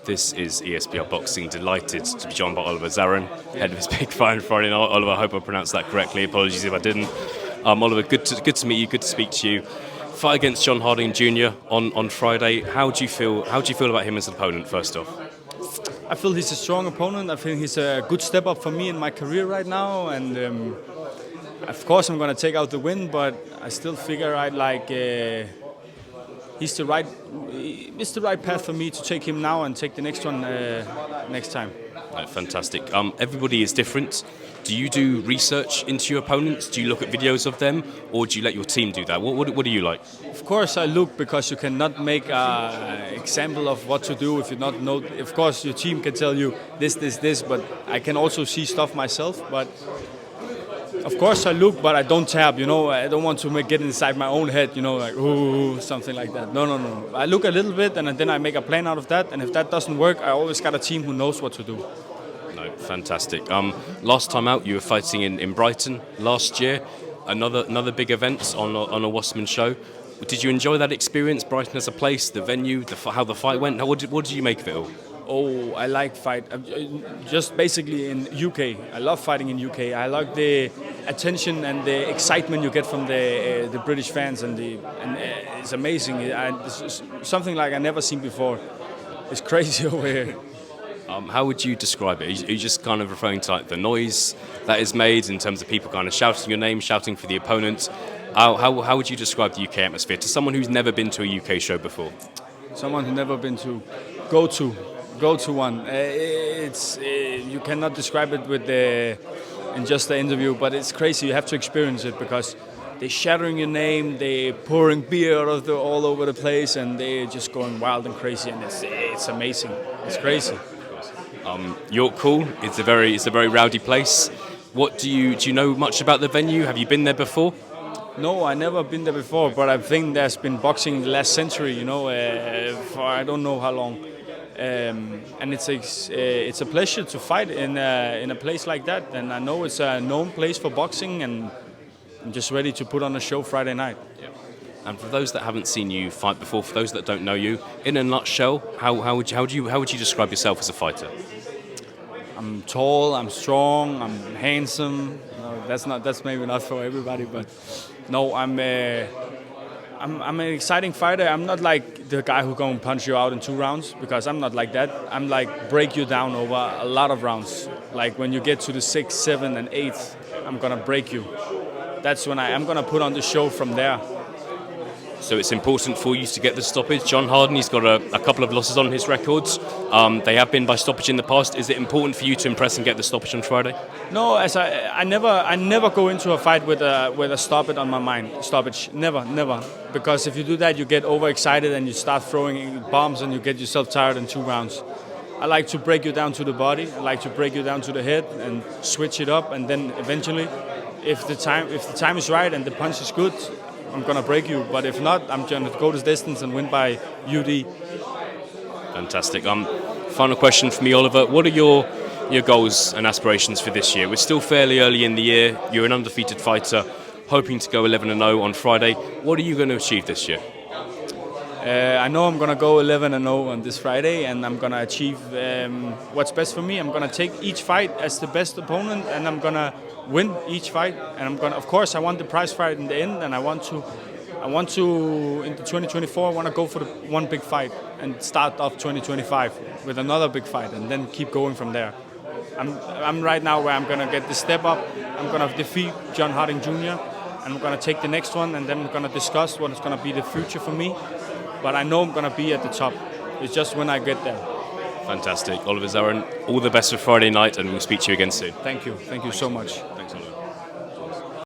This is ESBR Boxing. Delighted to be joined by Oliver Zaren, head of his big fight on Friday night. Oliver, I hope I pronounced that correctly. Apologies if I didn't. Oliver, good to meet you. Good to speak to you. Fight against John Harding Jr. on Friday. How do you feel about him as an opponent? First off, I feel he's a strong opponent. I think he's a good step up for me in my career right now, and of course I'm going to take out the win. But I still figure It's the right path for me to take him now and take the next one next time. Fantastic. Everybody is different. Do you do research into your opponents? Do you look at videos of them, or do you let your team do that? What do you like? Of course I look, because you cannot make an example of what to do if you not know. Of course your team can tell you this, but I can also see stuff myself. But of course I look, but I don't tab, I don't want to get inside my own head, like, ooh, something like that. No. I look a little bit, and then I make a plan out of that, and if that doesn't work, I always got a team who knows what to do. No, fantastic. Last time out, you were fighting in Brighton last year, another big event on a Wasserman show. Did you enjoy that experience, Brighton as a place, the venue, how the fight went? What did you make of it all? Oh, I like fight. Just basically in UK. I love fighting in UK. I like the attention and the excitement you get from the British fans, and it's amazing. It's something like I never seen before. It's crazy over here. How would you describe it? Are you just kind of referring to like the noise that is made in terms of people kind of shouting your name, shouting for the opponent? How would you describe the UK atmosphere to someone who's never been to a UK show before? Someone who's never been to, go to one. You cannot describe it in just the interview, but it's crazy. You have to experience it, because they're shattering your name, they're pouring beer all over the place, and they're just going wild and crazy, and it's amazing. It's crazy. York Hall, it's a very rowdy place. Do you know much about the venue? Have you been there before? No, I never been there before, but I think there's been boxing in the last century, for I don't know how long. And it's a pleasure to fight in a place like that, and I know it's a known place for boxing, and I'm just ready to put on a show Friday night. Yeah. And for those that haven't seen you fight before, for those that don't know you, in a nutshell, how would you describe yourself as a fighter? I'm tall, I'm strong, I'm handsome. No, that's maybe not for everybody, but no, I'm an exciting fighter. I'm not like the guy who gonna punch you out in 2 rounds, because I'm not like that. I'm like break you down over a lot of rounds. Like when you get to the 6th, 7th, and 8th, I'm gonna break you. That's when I'm gonna put on the show from there. So it's important for you to get the stoppage. John Harding, he's got a couple of losses on his records. They have been by stoppage in the past. Is it important for you to impress and get the stoppage on Friday? No, as I never go into a fight with a stoppage. Never. Because if you do that, you get overexcited and you start throwing bombs, and you get yourself tired in 2 rounds. I like to break you down to the body. I like to break you down to the head and switch it up, and then eventually, if the time is right and the punch is good, I'm gonna break you. But if not, I'm gonna go the distance and win by UD. Fantastic. Final question for me, Oliver. What are your goals and aspirations for this year? We're still fairly early in the year. You're an undefeated fighter, hoping to go 11-0 on Friday. What are you going to achieve this year? I know I'm gonna go 11-0 on this Friday, and I'm gonna achieve what's best for me. I'm gonna take each fight as the best opponent, and I'm gonna win each fight. And of course, I want the prize fight in the end, and I want to in 2024. I want to go for the one big fight and start off 2025 with another big fight, and then keep going from there. I'm right now where I'm gonna get the step up. I'm gonna defeat John Harding Jr. and I'm gonna take the next one, and then I'm gonna discuss what is gonna be the future for me. But I know I'm going to be at the top. It's just when I get there. Fantastic. Oliver Zaren, all the best for Friday night, and we'll speak to you again soon. Thank you. Thank you so much.